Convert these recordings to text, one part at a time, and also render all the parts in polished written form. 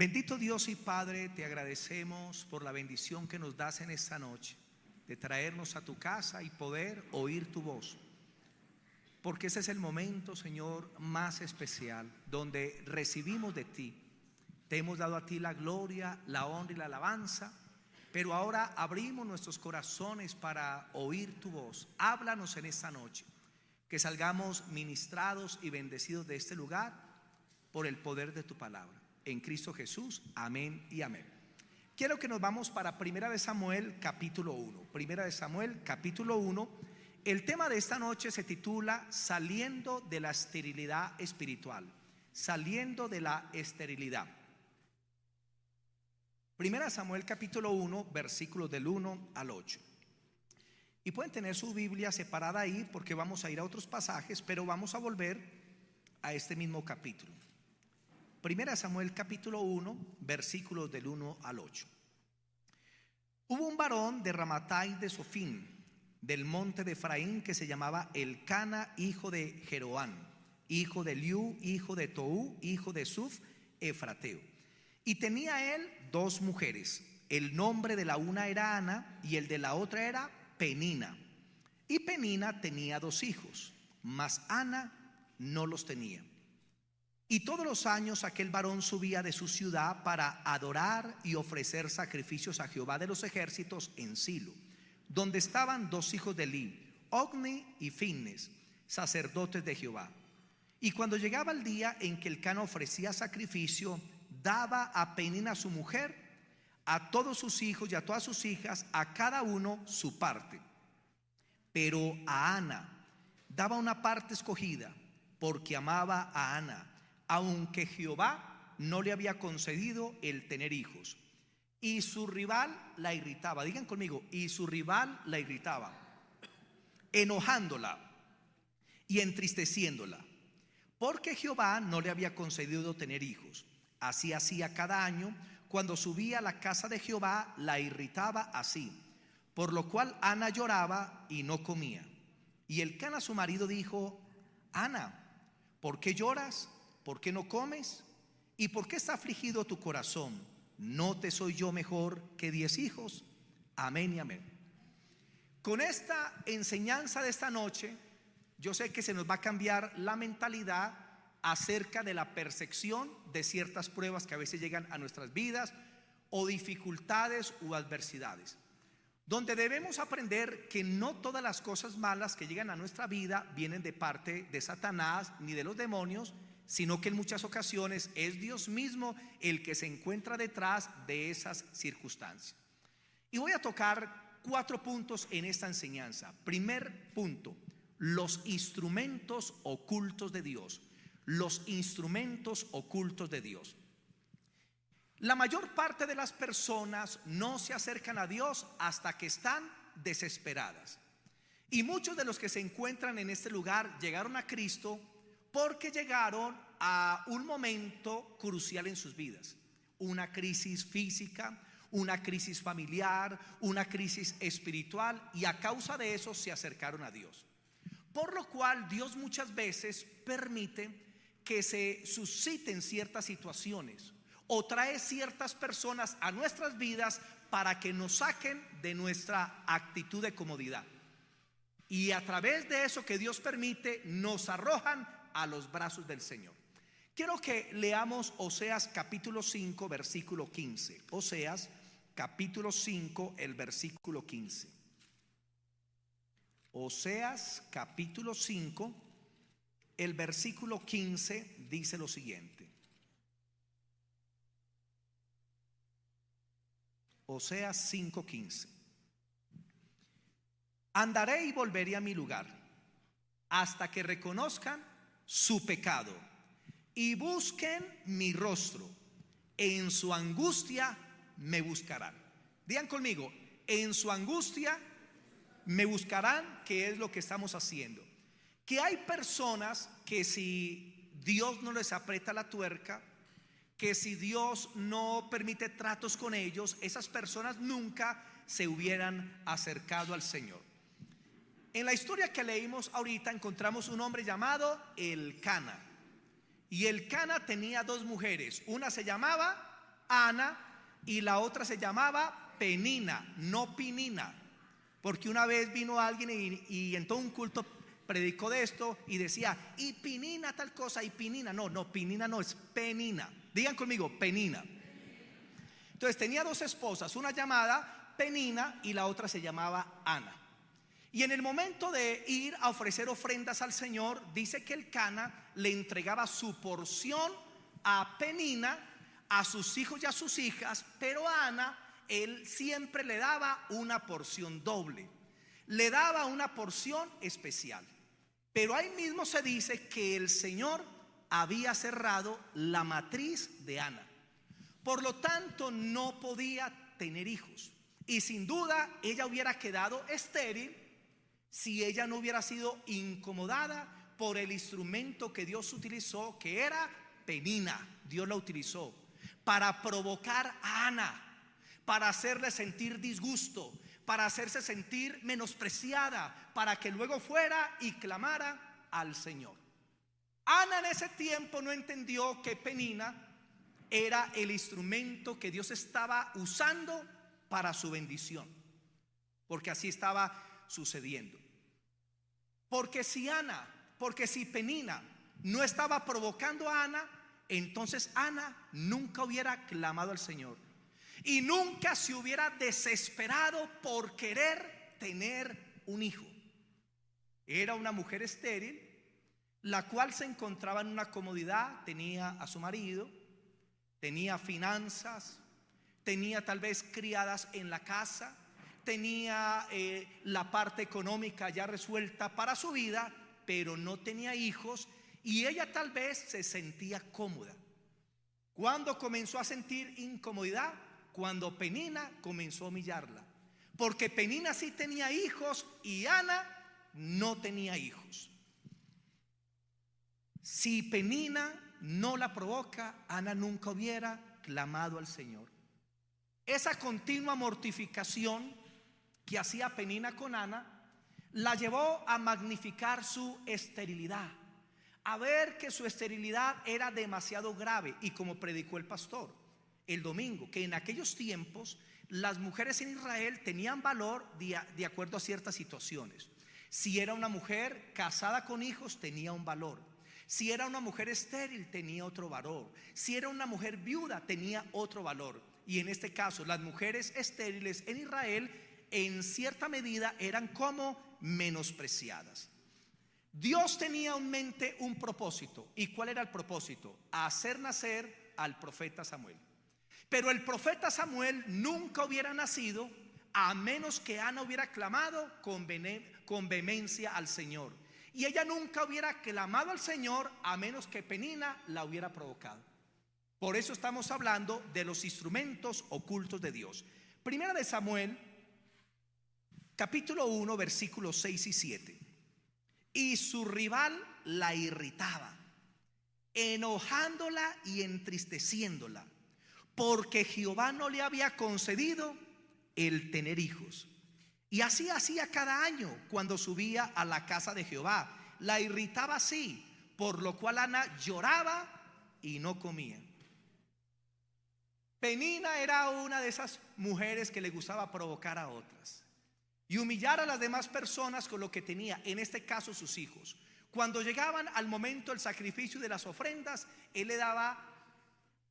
Bendito Dios y Padre, te agradecemos por la bendición que nos das en esta noche, de traernos a tu casa y poder oír tu voz. Porque ese es el momento, Señor, más especial, donde recibimos de ti. Te hemos dado a ti la gloria, la honra y la alabanza, pero ahora abrimos nuestros corazones para oír tu voz. Háblanos en esta noche, que salgamos ministrados y bendecidos de este lugar por el poder de tu palabra. En Cristo Jesús, amén y amén. Quiero que nos vamos para Primera de Samuel capítulo 1. Primera de Samuel capítulo 1. El tema de esta noche se titula Saliendo de la esterilidad espiritual. Saliendo de la esterilidad. Primera de Samuel capítulo 1, versículos del 1 al 8. Y pueden tener su Biblia separada ahí porque vamos a ir a otros pasajes, pero vamos a volver a este mismo capítulo. Primera de Samuel capítulo 1, versículos del 1 al 8. Hubo un varón de Ramatai de Sofín, del monte de Efraín, que se llamaba Elcana, hijo de Jeroán, hijo de Liu, hijo de Tou, hijo de Suf, efrateo. Y tenía él dos mujeres. El nombre de la una era Ana y el de la otra era Penina. Y Penina tenía dos hijos, mas Ana no los tenía. Y todos los años aquel varón subía de su ciudad para adorar y ofrecer sacrificios a Jehová de los ejércitos en Silo, donde estaban dos hijos de Eli, Ogni y Finnes, sacerdotes de Jehová. Y cuando llegaba el día en que Elcana ofrecía sacrificio, daba a Penina su mujer, a todos sus hijos y a todas sus hijas, a cada uno su parte. Pero a Ana daba una parte escogida, porque amaba a Ana, aunque Jehová no le había concedido el tener hijos. Y su rival la irritaba, digan conmigo, y su rival la irritaba, enojándola y entristeciéndola, porque Jehová no le había concedido tener hijos. Así hacía cada año. Cuando subía a la casa de Jehová, la irritaba así, por lo cual Ana lloraba y no comía. Y Elcana su marido dijo: Ana, ¿por qué lloras? ¿Por qué no comes? ¿Y por qué está afligido tu corazón? ¿No te soy yo mejor que 10 hijos? Amén y amén. Con esta enseñanza de esta noche, yo sé que se nos va a cambiar la mentalidad acerca de la percepción de ciertas pruebas que a veces llegan a nuestras vidas, o dificultades u adversidades, donde debemos aprender que no todas las cosas malas que llegan a nuestra vida vienen de parte de Satanás ni de los demonios, sino que en muchas ocasiones es Dios mismo el que se encuentra detrás de esas circunstancias. Y voy a tocar 4 puntos en esta enseñanza. Primer punto: los instrumentos ocultos de Dios. Los instrumentos ocultos de Dios. La mayor parte de las personas no se acercan a Dios hasta que están desesperadas. Y muchos de los que se encuentran en este lugar llegaron a Cristo porque llegaron a un momento crucial en sus vidas. Una crisis física, una crisis familiar, una crisis espiritual, y a causa de eso se acercaron a Dios. Por lo cual Dios muchas veces permite que se susciten ciertas situaciones o trae ciertas personas a nuestras vidas para que nos saquen de nuestra actitud de comodidad. Y a través de eso que Dios permite, nos arrojan a los brazos del Señor. Quiero que leamos Oseas capítulo 5, versículo 15. Oseas capítulo 5, el versículo 15. Oseas capítulo 5, el versículo 15 dice lo siguiente. Oseas 5:15. Andaré y volveré a mi lugar hasta que reconozcan su pecado y busquen mi rostro. En su angustia me buscarán. Digan conmigo: en su angustia me buscarán, que es lo que estamos haciendo. Que hay personas que si Dios no les aprieta la tuerca, que si Dios no permite tratos con ellos, esas personas nunca se hubieran acercado al Señor. En la historia que leímos ahorita encontramos un hombre llamado Elcana. Y Elcana tenía dos mujeres. Una se llamaba Ana, y la otra se llamaba Penina, no Pinina, porque una vez vino alguien y en todo un culto predicó de esto y decía, y Pinina tal cosa, y Pinina, no, Pinina no, es Penina. Digan conmigo, Penina. Entonces tenía dos esposas, una llamada Penina y la otra se llamaba Ana. Y en el momento de ir a ofrecer ofrendas al Señor, dice que el Cana le entregaba su porción a Penina, a sus hijos y a sus hijas, pero a Ana él siempre le daba una porción doble, le daba una porción especial. Pero ahí mismo se dice que el Señor había cerrado la matriz de Ana, por lo tanto no podía tener hijos, y sin duda ella hubiera quedado estéril si ella no hubiera sido incomodada por el instrumento que Dios utilizó, que era Penina. Dios la utilizó para provocar a Ana, para hacerle sentir disgusto, para hacerse sentir menospreciada, para que luego fuera y clamara al Señor. Ana en ese tiempo no entendió que Penina era el instrumento que Dios estaba usando para su bendición, porque así estaba sucediendo. Porque si Penina no estaba provocando a Ana, entonces Ana nunca hubiera clamado al Señor y nunca se hubiera desesperado por querer tener un hijo. Era una mujer estéril, la cual se encontraba en una comodidad, tenía a su marido, tenía finanzas, tenía tal vez criadas en la casa, tenía la parte económica ya resuelta para su vida, pero no tenía hijos, y ella tal vez se sentía cómoda. ¿Cuándo comenzó a sentir incomodidad? Cuando Penina comenzó a humillarla, porque Penina sí tenía hijos y Ana no tenía hijos. Si Penina no la provoca, Ana nunca hubiera clamado al Señor. Esa continua mortificación que hacía Penina con Ana la llevó a magnificar su esterilidad, a ver que su esterilidad era demasiado grave. Y como predicó el pastor el domingo, que en aquellos tiempos las mujeres en Israel tenían valor de acuerdo a ciertas situaciones. Si era una mujer casada con hijos, tenía un valor. Si era una mujer estéril, tenía otro valor. Si era una mujer viuda, tenía otro valor. Y en este caso, las mujeres estériles en Israel en cierta medida eran como menospreciadas. Dios tenía en mente un propósito. ¿Y cuál era el propósito? Hacer nacer al profeta Samuel. Pero el profeta Samuel nunca hubiera nacido a menos que Ana hubiera clamado con vehemencia al Señor. Y ella nunca hubiera clamado al Señor a menos que Penina la hubiera provocado. Por eso estamos hablando de los instrumentos ocultos de Dios. Primera de Samuel, capítulo 1, versículos 6 y 7. Y su rival la irritaba, enojándola y entristeciéndola, porque Jehová no le había concedido el tener hijos. Y así hacía cada año cuando subía a la casa de Jehová. La irritaba así, por lo cual Ana lloraba y no comía. Penina era una de esas mujeres que le gustaba provocar a otras y humillar a las demás personas con lo que tenía, en este caso sus hijos. Cuando llegaban al momento del sacrificio de las ofrendas, él le daba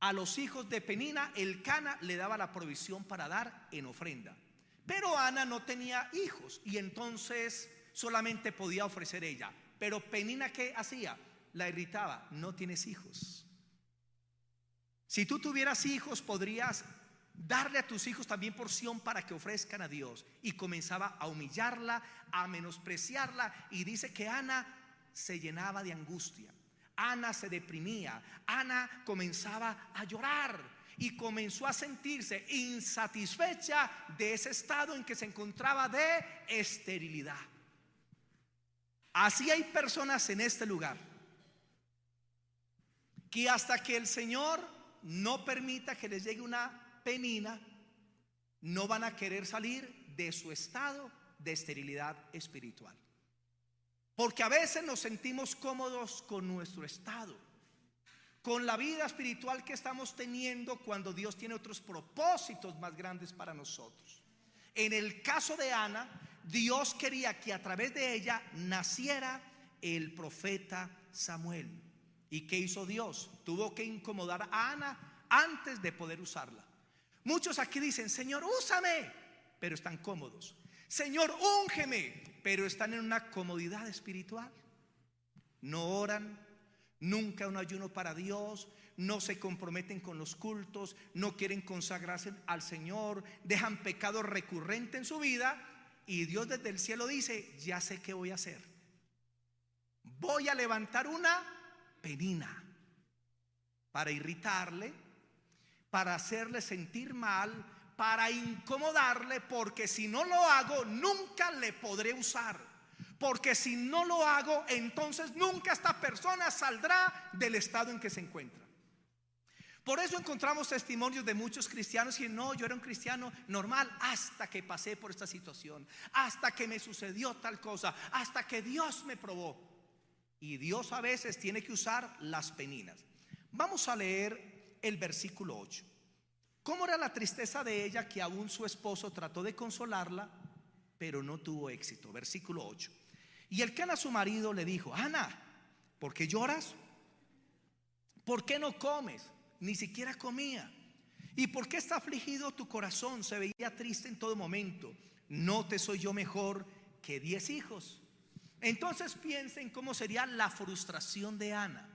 a los hijos de Penina, el Cana le daba la provisión para dar en ofrenda. Pero Ana no tenía hijos y entonces solamente podía ofrecer ella. Pero Penina, ¿qué hacía? La irritaba. No tienes hijos. Si tú tuvieras hijos, podrías darle a tus hijos también porción para que ofrezcan a Dios. Y comenzaba a humillarla, a menospreciarla. Y dice que Ana se llenaba de angustia. Ana se deprimía. Ana comenzaba a llorar y comenzó a sentirse insatisfecha de ese estado en que se encontraba de esterilidad. Así hay personas en este lugar que hasta que el Señor no permita que les llegue una Penina, no van a querer salir de su estado de esterilidad espiritual. Porque a veces nos sentimos cómodos con nuestro estado, con la vida espiritual que estamos teniendo cuando Dios tiene otros propósitos más grandes para nosotros. En el caso de Ana, Dios quería que a través de ella naciera el profeta Samuel. ¿Y qué hizo Dios? Tuvo que incomodar a Ana antes de poder usarla. Muchos aquí dicen: Señor, úsame, pero están cómodos. Señor, úngeme, pero están en una comodidad espiritual. No oran, nunca un ayuno para Dios, no se comprometen con los cultos, no quieren consagrarse al Señor, dejan pecado recurrente en su vida, y Dios desde el cielo dice: ya sé qué voy a hacer. Voy a levantar una penina para irritarle, para hacerle sentir mal, para incomodarle, porque si no lo hago nunca le podré usar. Porque si no lo hago, entonces nunca esta persona saldrá del estado en que se encuentra. Por eso encontramos testimonios de muchos cristianos que no, yo era un cristiano normal hasta que pasé por esta situación, hasta que me sucedió tal cosa, hasta que Dios me probó. Y Dios a veces tiene que usar las peninas. Vamos a leer el versículo 8. ¿Cómo era la tristeza de ella, que aún su esposo trató de consolarla, pero no tuvo éxito? Versículo 8. Y Elcana, su marido, le dijo: Ana, ¿por qué lloras? ¿Por qué no comes? Ni siquiera comía. ¿Y por qué está afligido tu corazón? Se veía triste en todo momento. ¿No te soy yo mejor que 10 hijos? Entonces piensen cómo sería la frustración de Ana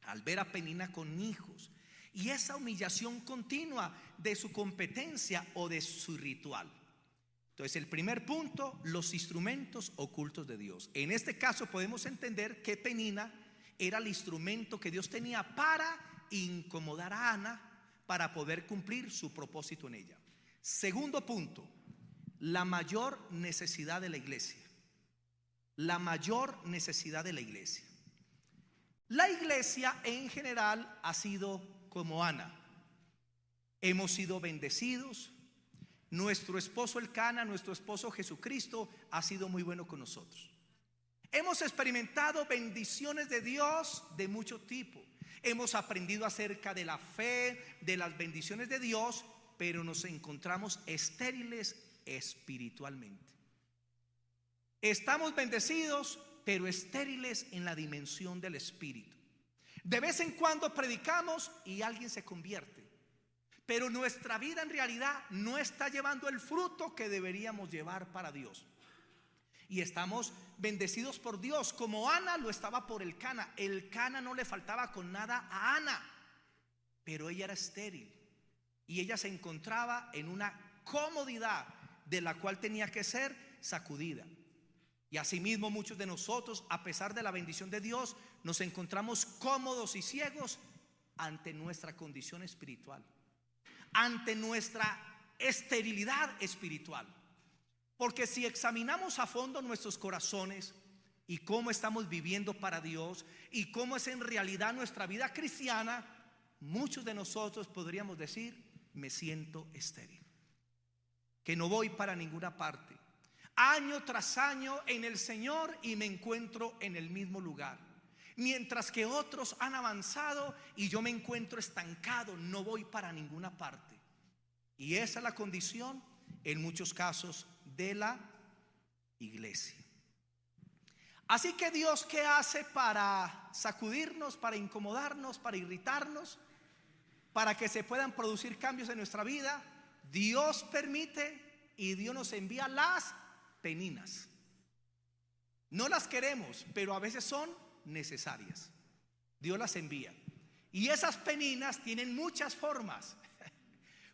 al ver a Penina con hijos, y esa humillación continua de su competencia o de su ritual. Entonces, el primer punto: los instrumentos ocultos de Dios. En este caso podemos entender que Penina era el instrumento que Dios tenía para incomodar a Ana, para poder cumplir su propósito en ella. Segundo punto: la mayor necesidad de la iglesia. La mayor necesidad de la iglesia. La iglesia en general ha sido como Ana. Hemos sido bendecidos. Nuestro esposo Elcana, nuestro esposo Jesucristo, ha sido muy bueno con nosotros. Hemos experimentado bendiciones de Dios de mucho tipo. Hemos aprendido acerca de la fe, de las bendiciones de Dios, pero nos encontramos estériles espiritualmente. Estamos bendecidos, pero estériles en la dimensión del espíritu. De vez en cuando predicamos y alguien se convierte, pero nuestra vida en realidad no está llevando el fruto que deberíamos llevar para Dios. Y estamos bendecidos por Dios, como Ana lo estaba por Elcana. Elcana no le faltaba con nada a Ana, pero ella era estéril y ella se encontraba en una comodidad de la cual tenía que ser sacudida. Y asimismo muchos de nosotros, a pesar de la bendición de Dios, nos encontramos cómodos y ciegos ante nuestra condición espiritual, ante nuestra esterilidad espiritual. Porque si examinamos a fondo nuestros corazones y cómo estamos viviendo para Dios y cómo es en realidad nuestra vida cristiana, muchos de nosotros podríamos decir: me siento estéril, que no voy para ninguna parte, año tras año en el Señor, y me encuentro en el mismo lugar, mientras que otros han avanzado y yo me encuentro estancado, no voy para ninguna parte. Y esa es la condición en muchos casos de la iglesia. Así que Dios, ¿qué hace para sacudirnos, para incomodarnos, para irritarnos, para que se puedan producir cambios en nuestra vida? Dios permite y Dios nos envía las peninas. No las queremos, pero a veces son necesarias. Dios las envía. Y esas peninas tienen muchas formas,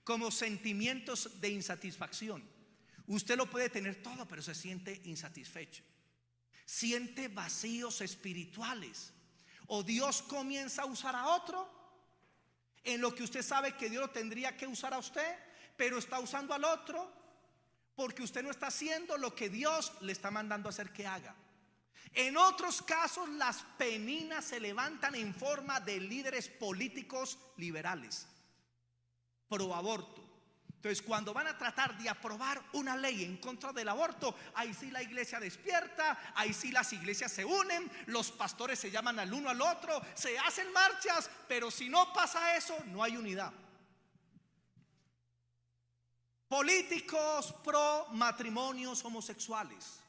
como sentimientos de insatisfacción. Usted lo puede tener todo, pero se siente insatisfecho, siente vacíos espirituales. O Dios comienza a usar a otro en lo que usted sabe que Dios lo tendría que usar a usted, pero está usando al otro porque usted no está haciendo lo que Dios le está mandando a hacer que haga. En otros casos, las peninas se levantan en forma de líderes políticos liberales, pro aborto, Entonces, cuando van a tratar de aprobar una ley en contra del aborto, ahí sí la iglesia despierta, ahí sí las iglesias se unen, los pastores se llaman al uno al otro, se hacen marchas, pero si no pasa eso, no hay unidad. Políticos pro matrimonios homosexuales.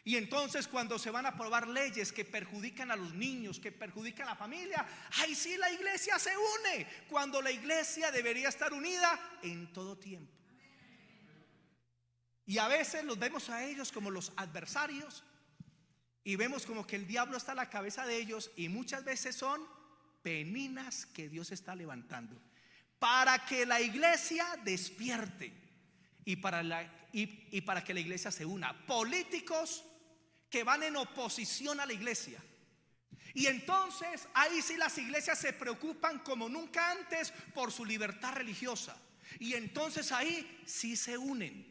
Y entonces cuando se van a aprobar leyes que perjudican a los niños, que perjudican a la familia, ahí sí la iglesia se une, cuando la iglesia debería estar unida en todo tiempo. Y a veces los vemos a ellos como los adversarios y vemos como que el diablo está a la cabeza de ellos, y muchas veces son peninas que Dios está levantando para que la iglesia despierte y para que la iglesia se una. Políticos que van en oposición a la iglesia. Y entonces ahí sí las iglesias se preocupan como nunca antes por su libertad religiosa. Y entonces ahí sí se unen.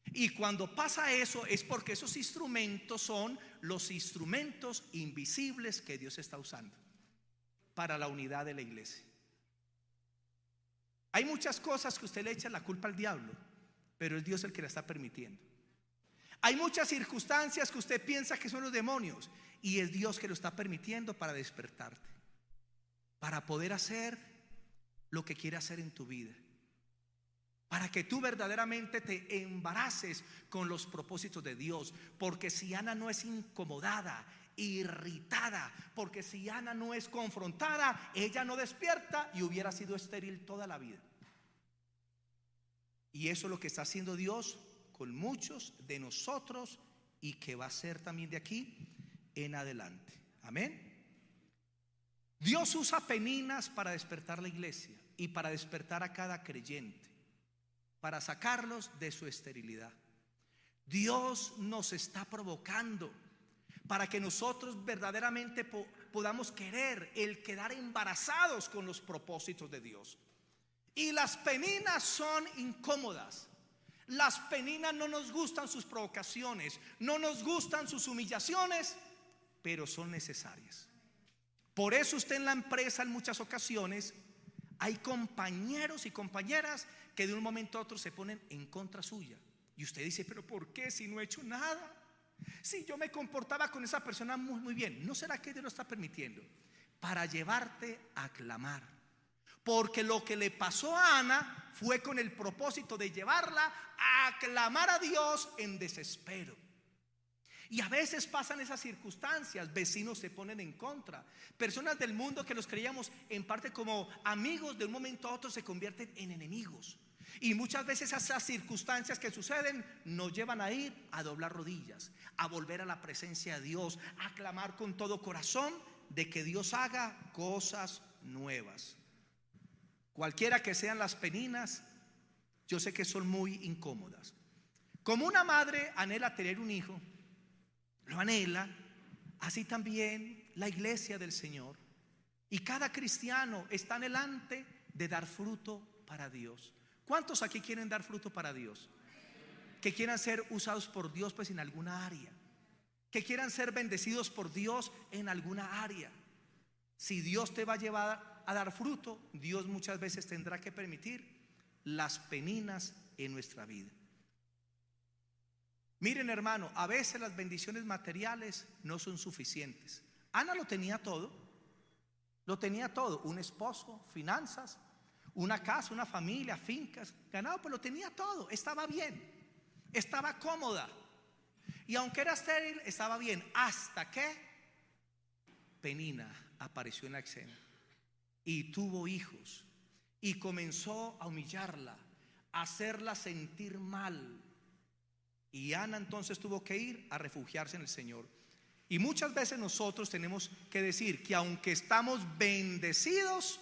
Y cuando pasa eso es porque esos instrumentos son los instrumentos invisibles que Dios está usando para la unidad de la iglesia. Hay muchas cosas que usted le echa la culpa al diablo, pero es Dios el que la está permitiendo. Hay muchas circunstancias que usted piensa que son los demonios, y es Dios que lo está permitiendo para despertarte, para poder hacer lo que quiere hacer en tu vida, para que tú verdaderamente te embaraces con los propósitos de Dios. Porque si Ana no es incomodada, irritada, porque si Ana no es confrontada, ella no despierta y hubiera sido estéril toda la vida. Y eso es lo que está haciendo Dios con muchos de nosotros, y que va a ser también de aquí en adelante. Amén. Dios usa peninas para despertar la iglesia y para despertar a cada creyente, para sacarlos de su esterilidad. Dios nos está provocando para que nosotros verdaderamente podamos querer el quedar embarazados con los propósitos de Dios. Y las peninas son incómodas. Las peninas no nos gustan sus provocaciones, no nos gustan sus humillaciones, pero son necesarias. Por eso usted en la empresa en muchas ocasiones hay compañeros y compañeras que de un momento a otro se ponen en contra suya. Y usted dice, pero ¿por qué si no he hecho nada? Si yo me comportaba con esa persona muy bien. ¿No será que Dios lo está permitiendo? Para llevarte a clamar. Porque lo que le pasó a Ana fue con el propósito de llevarla a clamar a Dios en desespero. Y a veces pasan esas circunstancias, vecinos se ponen en contra, personas del mundo que los creíamos en parte como amigos, de un momento a otro se convierten en enemigos. Y muchas veces esas circunstancias que suceden nos llevan a ir a doblar rodillas, a volver a la presencia de Dios, a clamar con todo corazón de que Dios haga cosas nuevas. Cualquiera que sean las peninas, yo sé que son muy incómodas. Como una madre anhela tener un hijo, lo anhela, así también la iglesia del Señor. Y cada cristiano está anhelante de dar fruto para Dios. ¿Cuántos aquí quieren dar fruto para Dios? Que quieran ser usados por Dios pues en alguna área, que quieran ser bendecidos por Dios en alguna área. Si Dios te va a llevar a dar fruto, Dios muchas veces tendrá que permitir las peninas en nuestra vida. Miren, hermano, a veces las bendiciones materiales no son suficientes. Ana lo tenía todo, un esposo, finanzas, una casa, una familia, fincas, ganado, pues lo tenía todo, estaba bien, estaba cómoda. Y aunque era estéril, estaba bien, hasta que Penina apareció en la escena y tuvo hijos y comenzó a humillarla, a hacerla sentir mal. Y Ana entonces tuvo que ir a refugiarse en el Señor. Y muchas veces nosotros tenemos que decir que aunque estamos bendecidos,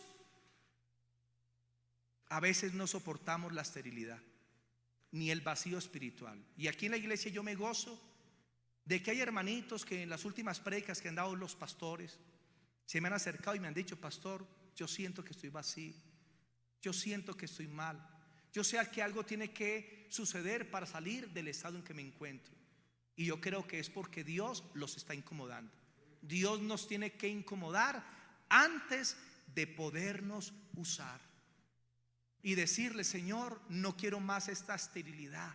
a veces no soportamos la esterilidad ni el vacío espiritual. Y aquí en la iglesia yo me gozo de que hay hermanitos que en las últimas predicas que han dado los pastores se me han acercado y me han dicho: pastor, yo siento que estoy vacío, yo siento que estoy mal, yo sé que algo tiene que suceder para salir del estado en que me encuentro. Y yo creo que es porque Dios los está incomodando. Dios nos tiene que incomodar antes de podernos usar. y decirle: Señor, no quiero más esta esterilidad.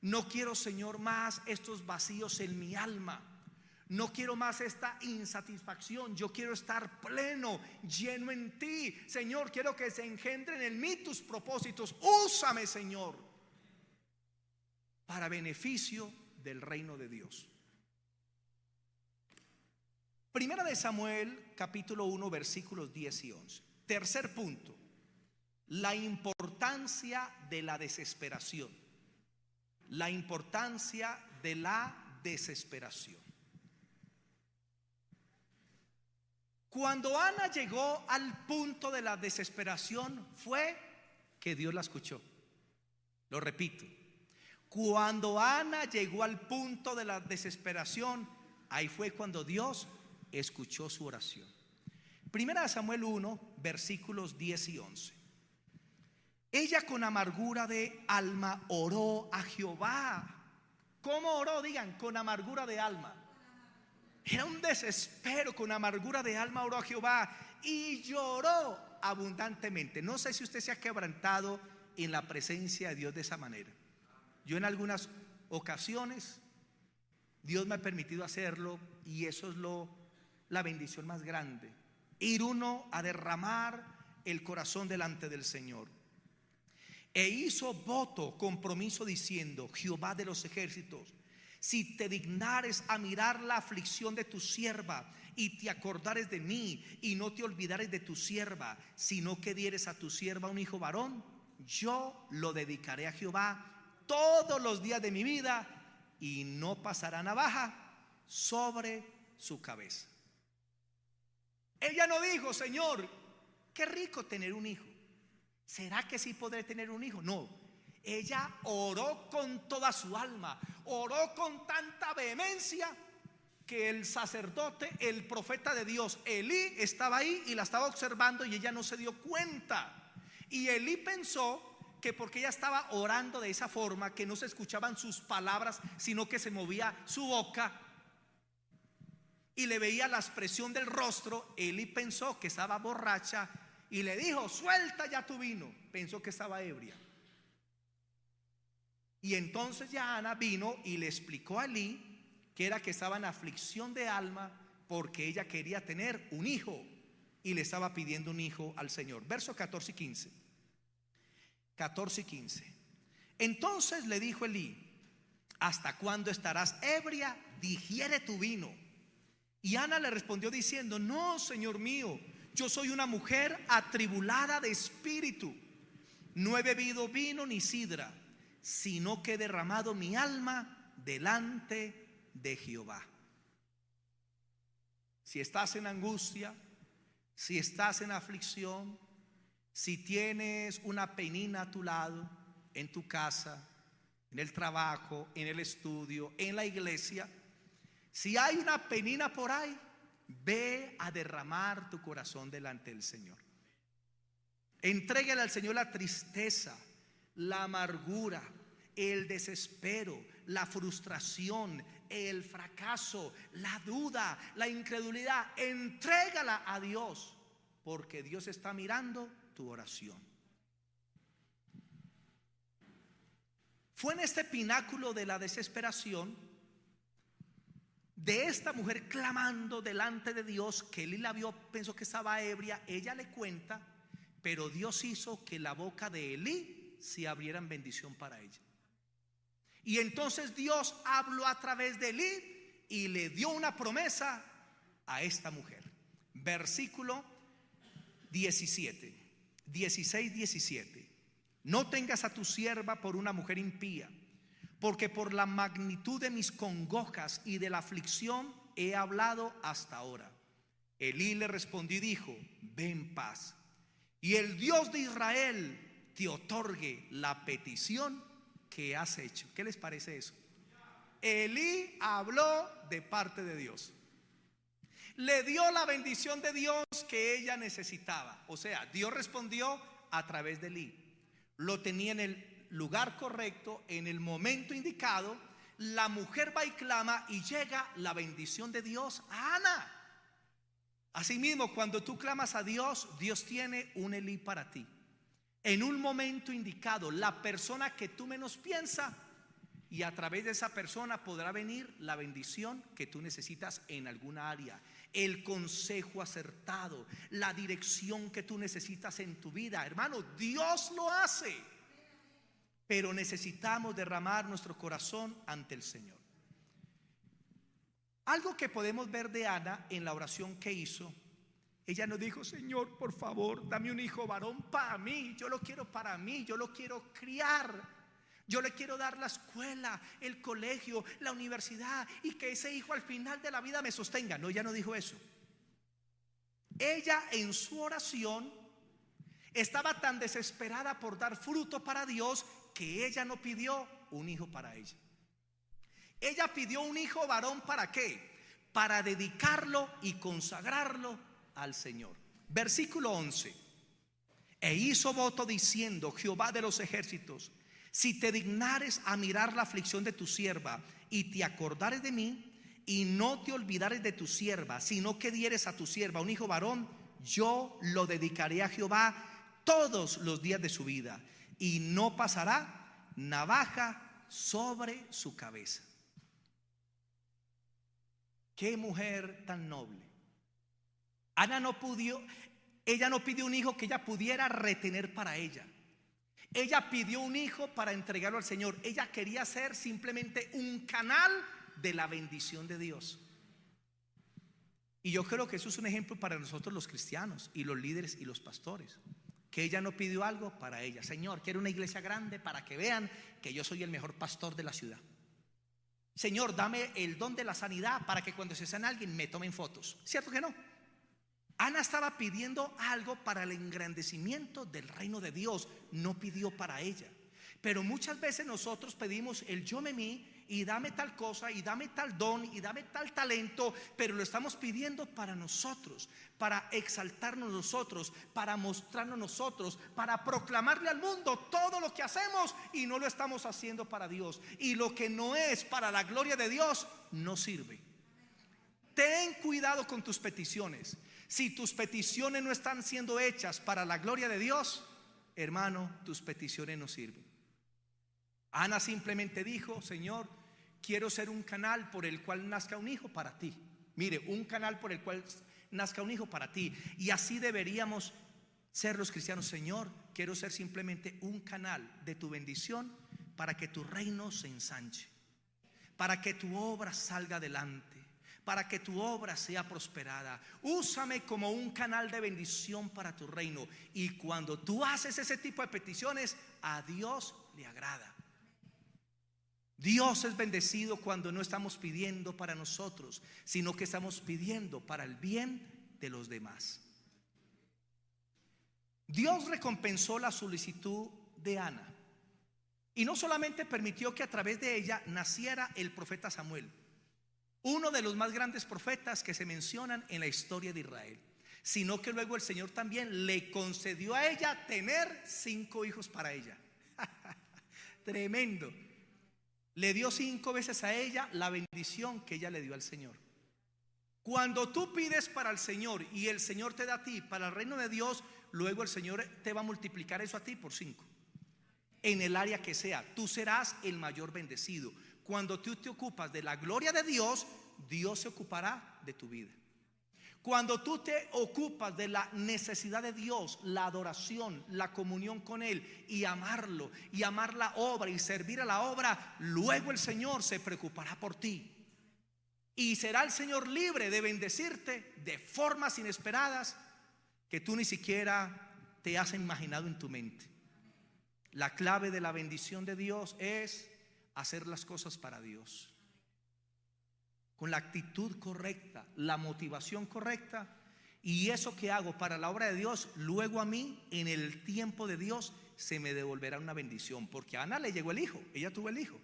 No quiero, Señor, más estos vacíos en mi alma. No quiero más esta insatisfacción. Yo quiero estar pleno, lleno en ti. Señor, quiero que se engendren en mí tus propósitos. Úsame, Señor, para beneficio del reino de Dios. Primera de Samuel, capítulo 1, versículos 10 y 11. Tercer punto: la importancia de la desesperación. La importancia de la desesperación. Cuando Ana llegó al punto de la desesperación, fue que Dios la escuchó. Lo repito: cuando Ana llegó al punto de la desesperación, ahí fue cuando Dios escuchó su oración. Primera de Samuel 1, versículos 10 y 11. Ella con amargura de alma oró a Jehová. ¿Cómo oró? Digan: con amargura de alma. Era un desespero. Con amargura de alma oró a Jehová y lloró abundantemente. No sé si usted se ha quebrantado en la presencia de Dios de esa manera. Yo en algunas ocasiones Dios me ha permitido hacerlo, y eso es la bendición más grande: ir uno a derramar el corazón delante del Señor. E hizo voto, compromiso, diciendo: Jehová de los ejércitos, si te dignares a mirar la aflicción de tu sierva, y te acordares de mí, y no te olvidares de tu sierva, sino que dieres a tu sierva un hijo varón, yo lo dedicaré a Jehová todos los días de mi vida, y no pasará navaja sobre su cabeza. Ella no dijo: Señor, qué rico tener un hijo. ¿Será que sí podré tener un hijo? No. Ella oró con toda su alma. Oró con tanta vehemencia que el sacerdote, el profeta de Dios, Elí, estaba ahí y la estaba observando, y ella no se dio cuenta. Y Elí pensó que porque ella estaba orando de esa forma, que no se escuchaban sus palabras, sino que se movía su boca y le veía la expresión del rostro, Elí pensó que estaba borracha y le dijo: suelta ya tu vino. Pensó que estaba ebria. Y entonces ya Ana vino y le explicó a Elí que era que estaba en aflicción de alma, porque ella quería tener un hijo y le estaba pidiendo un hijo al Señor. Versos 14 y 15. 14 y 15. Entonces le dijo Elí: ¿hasta cuándo estarás ebria? Digiere tu vino. Y Ana le respondió diciendo: no, Señor mío, yo soy una mujer atribulada de espíritu. No he bebido vino ni sidra, sino que he derramado mi alma delante de Jehová. Si estás en angustia, si estás en aflicción, si tienes una penina a tu lado, en tu casa, en el trabajo, en el estudio, en la iglesia, si hay una penina por ahí, ve a derramar tu corazón delante del Señor. Entrégale al Señor la tristeza, la amargura, el desespero, la frustración, el fracaso, la duda, la incredulidad. Entrégala a Dios, porque Dios está mirando tu oración. Fue en este pináculo de la desesperación de esta mujer clamando delante de Dios, que Elí la vio, pensó que estaba ebria. Ella le cuenta, pero Dios hizo que la boca de Elí se abriera en bendición para ella. Y entonces Dios habló a través de Elí y le dio una promesa a esta mujer. Versículo 17, 16, 17. No tengas a tu sierva por una mujer impía, porque por la magnitud de mis congojas y de la aflicción he hablado hasta ahora. Elí le respondió y dijo: ve en paz, y el Dios de Israel te otorgue la petición que has hecho. ¿Qué les parece eso? Elí habló de parte de Dios. Le dio la bendición de Dios que ella necesitaba. O sea, Dios respondió a través de Elí. Lo tenía en el lugar correcto, en el momento indicado. La mujer va y clama y llega la bendición de Dios a Ana. Asimismo, cuando tú clamas a Dios, Dios tiene un Elí para ti. en un momento indicado, la persona que tú menos piensas, y a través de esa persona podrá venir la bendición que tú necesitas en alguna área, el consejo acertado, la dirección que tú necesitas en tu vida. Hermano, Dios lo hace, pero necesitamos derramar nuestro corazón ante el Señor. Algo que podemos ver de Ana en la oración que hizo, ella nos dijo: Señor, por favor, dame un hijo varón para mí, yo lo quiero para mí, yo lo quiero criar. Yo le quiero dar la escuela, el colegio, la universidad, y que ese hijo al final de la vida me sostenga. No, ella no dijo eso. Ella en su oración estaba tan desesperada por dar fruto para Dios que ella no pidió un hijo para ella. Ella pidió un hijo varón, ¿para qué? Para dedicarlo y consagrarlo al Señor. Versículo 11. E hizo voto diciendo: Jehová de los ejércitos, si te dignares a mirar la aflicción de tu sierva y te acordares de mí, y no te olvidares de tu sierva, sino que dieres a tu sierva un hijo varón, yo lo dedicaré a Jehová todos los días de su vida, y no pasará navaja sobre su cabeza. Qué mujer tan noble. Ana ella no pidió un hijo que ella pudiera retener para ella. Ella pidió un hijo para entregarlo al Señor. Ella quería ser simplemente un canal de la bendición de Dios. Y yo creo que eso es un ejemplo para nosotros los cristianos y los líderes y los pastores, que ella no pidió algo para ella. Señor, quiero una iglesia grande para que vean que yo soy el mejor pastor de la ciudad. Señor, dame el don de la sanidad para que cuando se sane alguien me tomen fotos. ¿Cierto que no? Ana estaba pidiendo algo para el engrandecimiento del reino de Dios, no pidió para ella. Pero muchas veces nosotros pedimos el yo me mí, y dame tal cosa, y dame tal don, y dame tal talento, pero lo estamos pidiendo para nosotros, para exaltarnos nosotros, para mostrarnos nosotros, para proclamarle al mundo todo lo que hacemos, y no lo estamos haciendo para Dios. Y lo que no es para la gloria de Dios no sirve. Ten cuidado con tus peticiones. Si tus peticiones no están siendo hechas para la gloria de Dios, hermano, tus peticiones no sirven. Ana simplemente dijo: Señor, quiero ser un canal por el cual nazca un hijo para ti. Mire, un canal por el cual nazca un hijo para ti. Y así deberíamos ser los cristianos. Señor, quiero ser simplemente un canal de tu bendición para que tu reino se ensanche, para que tu obra salga adelante, para que tu obra sea prosperada. Úsame como un canal de bendición para tu reino. Y cuando tú haces ese tipo de peticiones, a Dios le agrada. Dios es bendecido cuando no estamos pidiendo para nosotros, sino que estamos pidiendo para el bien de los demás. Dios recompensó la solicitud de Ana, y no solamente permitió que a través de ella naciera el profeta Samuel, uno de los más grandes profetas que se mencionan en la historia de Israel, sino que luego el Señor también le concedió a ella tener 5 hijos para ella. Tremendo. Le dio 5 veces a ella la bendición que ella le dio al Señor. Cuando tú pides para el Señor y el Señor te da a ti para el reino de Dios, luego el Señor te va a multiplicar eso a ti por 5. En el área que sea, tú serás el mayor bendecido. Cuando tú te ocupas de la gloria de Dios, Dios se ocupará de tu vida. Cuando tú te ocupas de la necesidad de Dios, la adoración, la comunión con Él, y amarlo, y amar la obra y servir a la obra, luego el Señor se preocupará por ti. Y será el Señor libre de bendecirte de formas inesperadas que tú ni siquiera te has imaginado en tu mente. La clave de la bendición de Dios es hacer las cosas para Dios, con la actitud correcta, la motivación correcta. Y eso que hago para la obra de Dios, luego a mí en el tiempo de Dios se me devolverá una bendición. Porque a Ana le llegó el hijo, ella tuvo el hijo,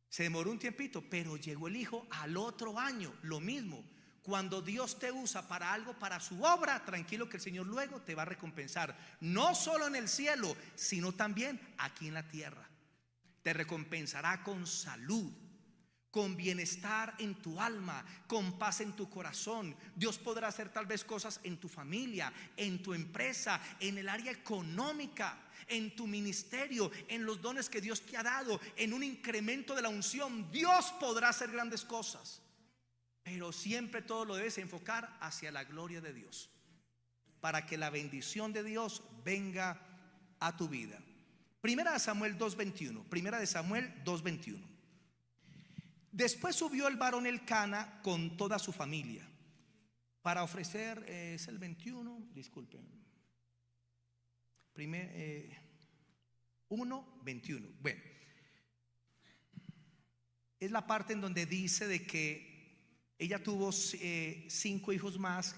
se demoró un tiempito, pero llegó el hijo al otro año. Lo mismo, cuando Dios te usa para algo, para su obra, tranquilo que el Señor luego te va a recompensar, no solo en el cielo, sino también aquí en la tierra. Te recompensará con salud, con bienestar en tu alma, con paz en tu corazón. Dios podrá hacer tal vez cosas en tu familia, en tu empresa, en el área económica, en tu ministerio, en los dones que Dios te ha dado, en un incremento de la unción. Dios podrá hacer grandes cosas, pero siempre todo lo debes enfocar hacia la gloria de Dios, para que la bendición de Dios venga a tu vida. Primera de Samuel 2:21. Primera de Samuel 2:21. Después subió el varón Elcana con toda su familia para ofrecer, es el 21, disculpen, 1:21. Bueno, es la parte en donde dice de que ella tuvo 5 hijos más.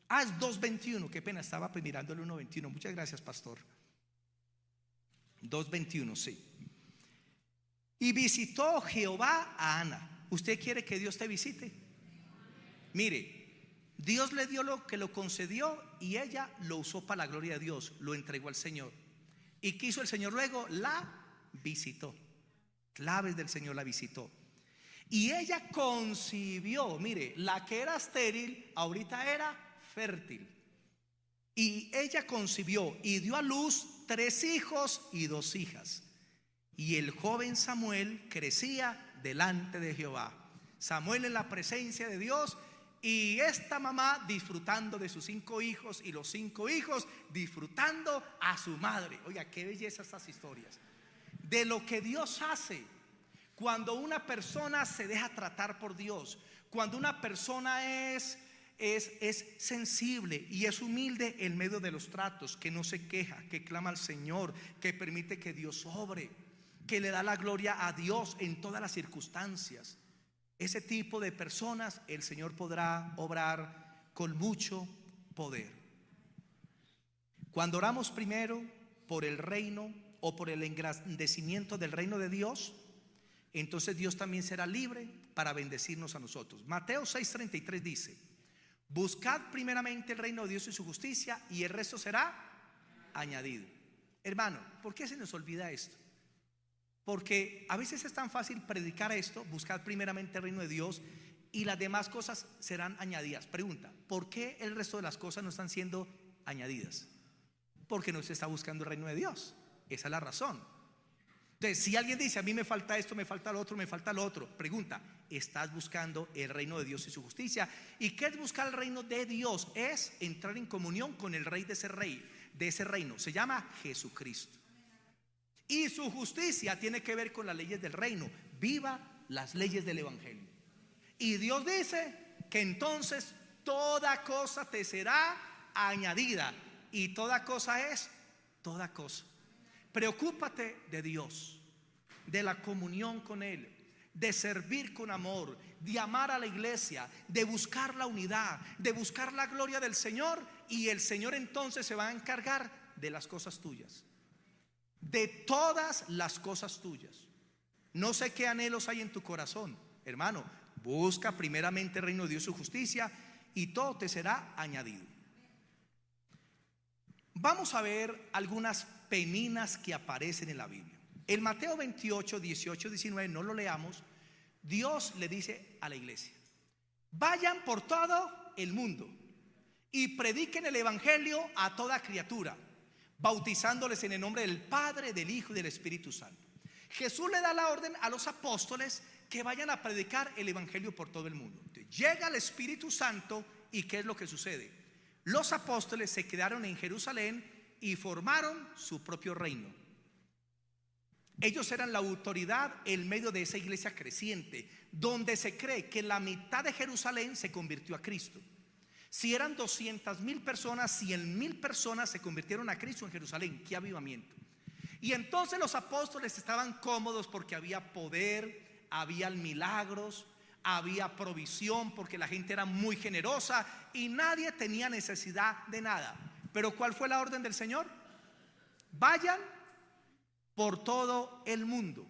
Es 2:21, qué pena, estaba mirando el 1:21. Muchas gracias, pastor. 2:21, sí. Y visitó Jehová a Ana. ¿Usted quiere que Dios te visite? Mire, Dios le dio lo que lo concedió y ella lo usó para la gloria de Dios. Lo entregó al Señor. ¿Y qué hizo el Señor luego? La visitó. Claves del Señor, la visitó. Y ella concibió. Mire, la que era estéril ahorita era fértil. Y ella concibió y dio a luz 3 hijos y 2 hijas. Y el joven Samuel crecía delante de Jehová. Samuel en la presencia de Dios, y esta mamá disfrutando de sus 5 hijos, y los 5 hijos disfrutando a su madre. Oiga, qué belleza estas historias de lo que Dios hace cuando una persona se deja tratar por Dios, cuando una persona es sensible y es humilde en medio de los tratos, que no se queja, que clama al Señor, que permite que Dios obre, que le da la gloria a Dios en todas las circunstancias. Ese tipo de personas el Señor podrá obrar con mucho poder. Cuando oramos primero por el reino o por el engrandecimiento del reino de Dios, entonces Dios también será libre para bendecirnos a nosotros. Mateo 6:33 dice: buscad primeramente el reino de Dios y su justicia, y el resto será añadido. Hermano, ¿por qué se nos olvida esto? Porque a veces es tan fácil predicar esto: buscad primeramente el reino de Dios y las demás cosas serán añadidas. Pregunta: ¿por qué el resto de las cosas no están siendo añadidas? Porque no se está buscando el reino de Dios. Esa es la razón. Entonces, si alguien dice: a mí me falta esto, me falta lo otro, me falta lo otro, pregunta: ¿estás buscando el reino de Dios y su justicia? ¿Y qué es buscar el reino de Dios? Es entrar en comunión con el rey de ese reino. Se llama Jesucristo. Y su justicia tiene que ver con las leyes del reino. Viva las leyes del evangelio. Y Dios dice que entonces toda cosa te será añadida. Y toda cosa es toda cosa. Preocúpate de Dios, de la comunión con Él, de servir con amor, de amar a la iglesia, de buscar la unidad, de buscar la gloria del Señor. Y el Señor entonces se va a encargar de las cosas tuyas, de todas las cosas tuyas. No sé qué anhelos hay en tu corazón, hermano. Busca primeramente el reino de Dios y su justicia, y todo te será añadido. Vamos a ver algunas peninas que aparecen en la Biblia. En Mateo 28, 18, 19, no lo leamos. Dios le dice a la iglesia: vayan por todo el mundo y prediquen el evangelio a toda criatura, bautizándoles en el nombre del Padre, del Hijo y del Espíritu Santo. Jesús le da la orden a los apóstoles que vayan a predicar el evangelio por todo el mundo. Entonces, llega el Espíritu Santo, y ¿qué es lo que sucede? Los apóstoles se quedaron en Jerusalén y formaron su propio reino. Ellos eran la autoridad en medio de esa iglesia creciente, donde se cree que la mitad de Jerusalén se convirtió a Cristo. Si eran 200,000 personas, 100,000 personas se convirtieron a Cristo en Jerusalén. ¡Qué avivamiento! Y entonces los apóstoles estaban cómodos porque había poder, había milagros, había provisión, porque la gente era muy generosa y nadie tenía necesidad de nada. Pero ¿cuál fue la orden del Señor? Vayan por todo el mundo.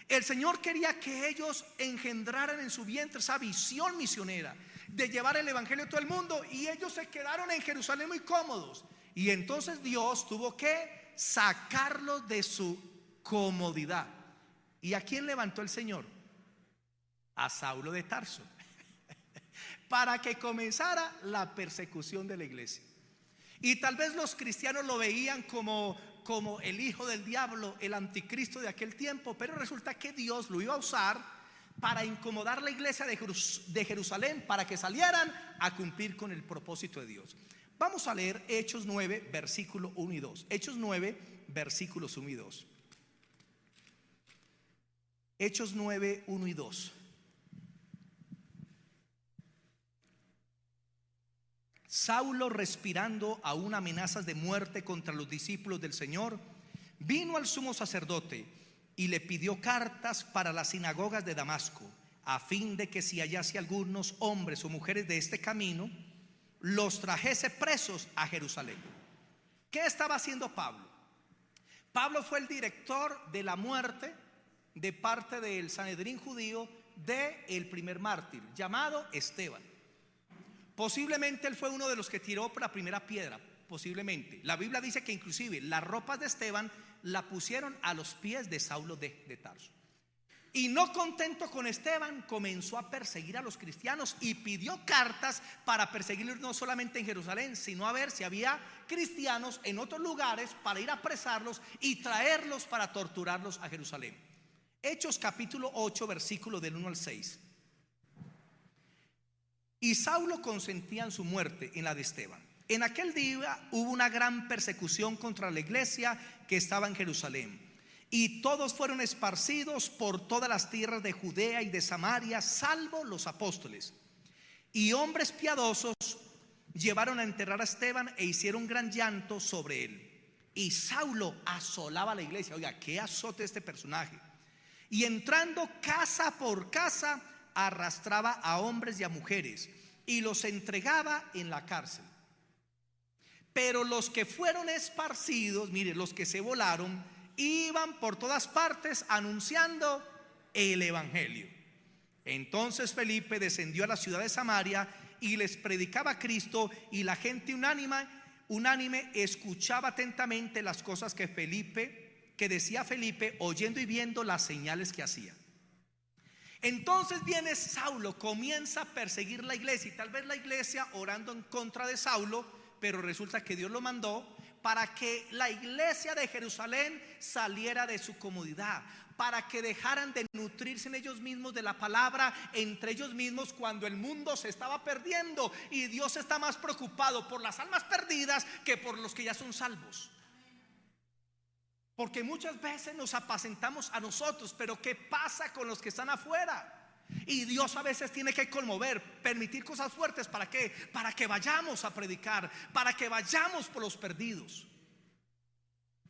El Señor quería que ellos engendraran en su vientre esa visión misionera de llevar el evangelio a todo el mundo, y ellos se quedaron en Jerusalén muy cómodos. Y entonces Dios tuvo que sacarlos de su comodidad. ¿Y a quién levantó el Señor? a Saulo de Tarso, para que comenzara la persecución de la iglesia. Y tal vez los cristianos lo veían como el hijo del diablo, el anticristo de aquel tiempo, pero resulta que Dios lo iba a usar para incomodar la iglesia de Jerusalén, para que salieran a cumplir con el propósito de Dios. Vamos a leer Hechos 9, versículo 1 y 2. Hechos 9, versículos 1 y 2. Hechos 9, 1 y 2. Saulo, respirando aún amenazas de muerte contra los discípulos del Señor, vino al sumo sacerdote y le pidió cartas para las sinagogas de Damasco, a fin de que si hallase algunos hombres o mujeres de este camino, los trajese presos a Jerusalén. ¿Qué estaba haciendo Pablo? Pablo fue el director de la muerte de parte del Sanedrín judío del primer mártir llamado Esteban. Posiblemente él fue uno de los que tiró la primera piedra, posiblemente. La Biblia dice que inclusive las ropas de Esteban la pusieron a los pies de Saulo de Tarso. Y no contento con Esteban, comenzó a perseguir a los cristianos y pidió cartas para perseguirlos no solamente en Jerusalén, sino a ver si había cristianos en otros lugares para ir a apresarlos y traerlos para torturarlos a Jerusalén. Hechos capítulo 8, versículo del 1 al 6. Y Saulo consentía en su muerte, en la de Esteban. En aquel día hubo una gran persecución contra la iglesia que estaba en Jerusalén, y todos fueron esparcidos por todas las tierras de Judea y de Samaria, salvo los apóstoles. Y hombres piadosos llevaron a enterrar a Esteban e hicieron gran llanto sobre él. Y Saulo asolaba a la iglesia. Oiga, qué azote este personaje. Y entrando casa por casa, arrastraba a hombres y a mujeres y los entregaba en la cárcel. Pero los que fueron esparcidos, mire, los que se volaron, iban por todas partes anunciando el evangelio. Entonces Felipe descendió a la ciudad de Samaria y les predicaba a Cristo, y la gente unánime escuchaba atentamente las cosas que decía Felipe, oyendo y viendo las señales que hacía. Entonces viene Saulo, comienza a perseguir la iglesia, y tal vez la iglesia orando en contra de Saulo, pero resulta que Dios lo mandó para que la iglesia de Jerusalén saliera de su comodidad, para que dejaran de nutrirse en ellos mismos de la palabra, entre ellos mismos, cuando el mundo se estaba perdiendo y Dios está más preocupado por las almas perdidas que por los que ya son salvos. Porque muchas veces nos apacentamos a nosotros, pero ¿qué pasa con los que están afuera? Y Dios a veces tiene que conmover, permitir cosas fuertes. ¿Para qué? Para que vayamos a predicar, para que vayamos por los perdidos.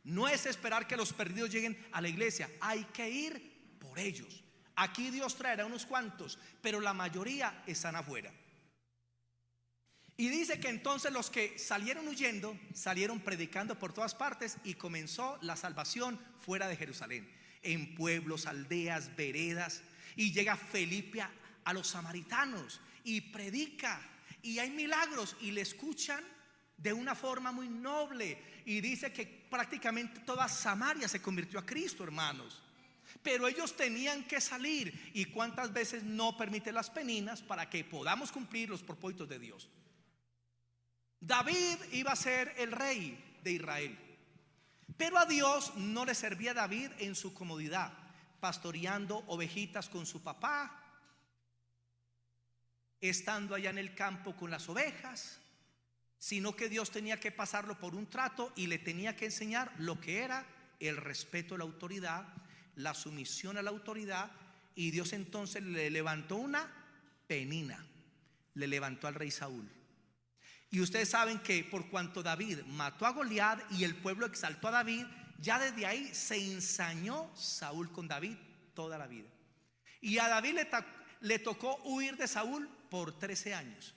No es esperar que los perdidos lleguen a la iglesia, hay que ir por ellos. Aquí Dios traerá unos cuantos, pero la mayoría están afuera. Y dice que entonces los que salieron huyendo, salieron predicando por todas partes, y comenzó la salvación fuera de Jerusalén, en pueblos, aldeas, veredas. Y llega Felipe a los samaritanos y predica, y hay milagros, y le escuchan de una forma muy noble. Y dice que prácticamente toda Samaria se convirtió a Cristo, hermanos. Pero ellos tenían que salir. ¿Y cuántas veces no permite las peninas para que podamos cumplir los propósitos de Dios? David iba a ser el rey de Israel, pero a Dios no le servía David en su comodidad, pastoreando ovejitas con su papá, estando allá en el campo con las ovejas, sino que Dios tenía que pasarlo por un trato y le tenía que enseñar lo que era el respeto a la autoridad, la sumisión a la autoridad. Y Dios entonces le levantó una penina, le levantó al rey Saúl. Y ustedes saben que por cuanto David mató a Goliat y el pueblo exaltó a David, ya desde ahí se ensañó Saúl con David toda la vida. Y a David le tocó huir de Saúl por 13 años.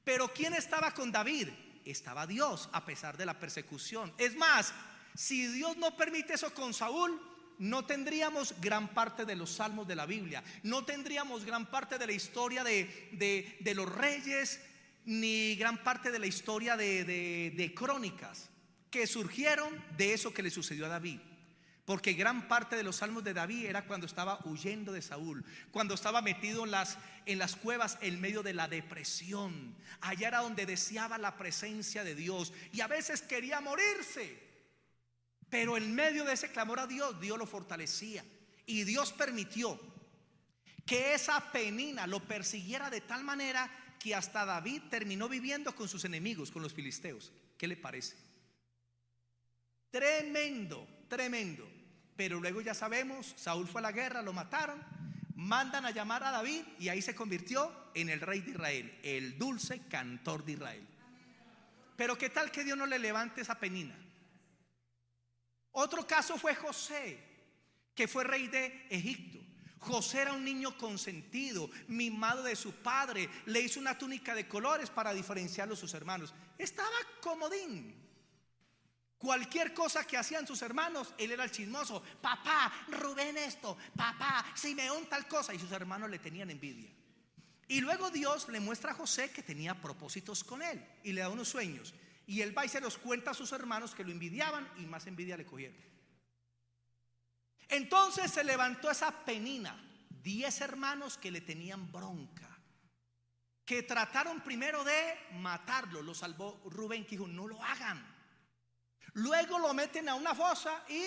Pero ¿quién estaba con David? Estaba Dios, a pesar de la persecución. Es más, si Dios no permite eso con Saúl, no tendríamos gran parte de los salmos de la Biblia, no tendríamos gran parte de la historia de los reyes, ni gran parte de la historia de crónicas que surgieron de eso que le sucedió a David. porque gran parte de los salmos de David era cuando estaba huyendo de Saúl, cuando estaba metido en las cuevas en medio de la depresión. Allá era donde deseaba la presencia de Dios y a veces quería morirse, pero en medio de ese clamor a Dios, Dios lo fortalecía y Dios permitió que esa penina lo persiguiera de tal manera que hasta David terminó viviendo con sus enemigos, con los filisteos. ¿Qué le parece? Tremendo, tremendo. Pero luego ya sabemos, Saúl fue a la guerra, lo mataron, mandan a llamar a David y ahí se convirtió en el rey de Israel, el dulce cantor de Israel. Pero qué tal que Dios no le levante esa penina. Otro caso fue José, que fue rey de Egipto. José era un niño consentido, mimado de su padre, le hizo una túnica de colores para diferenciarlo de sus hermanos. Estaba comodín. Cualquier cosa que hacían sus hermanos, él era el chismoso. Papá, Rubén esto, papá, Simeón tal cosa. Y sus hermanos le tenían envidia. Y luego Dios le muestra a José que tenía propósitos con él y le da unos sueños. Y él va y se los cuenta a sus hermanos que lo envidiaban y más envidia le cogieron. Entonces se levantó esa penina, 10 hermanos que le tenían bronca, que trataron primero de matarlo. Lo salvó Rubén, que dijo: no lo hagan. Luego lo meten a una fosa y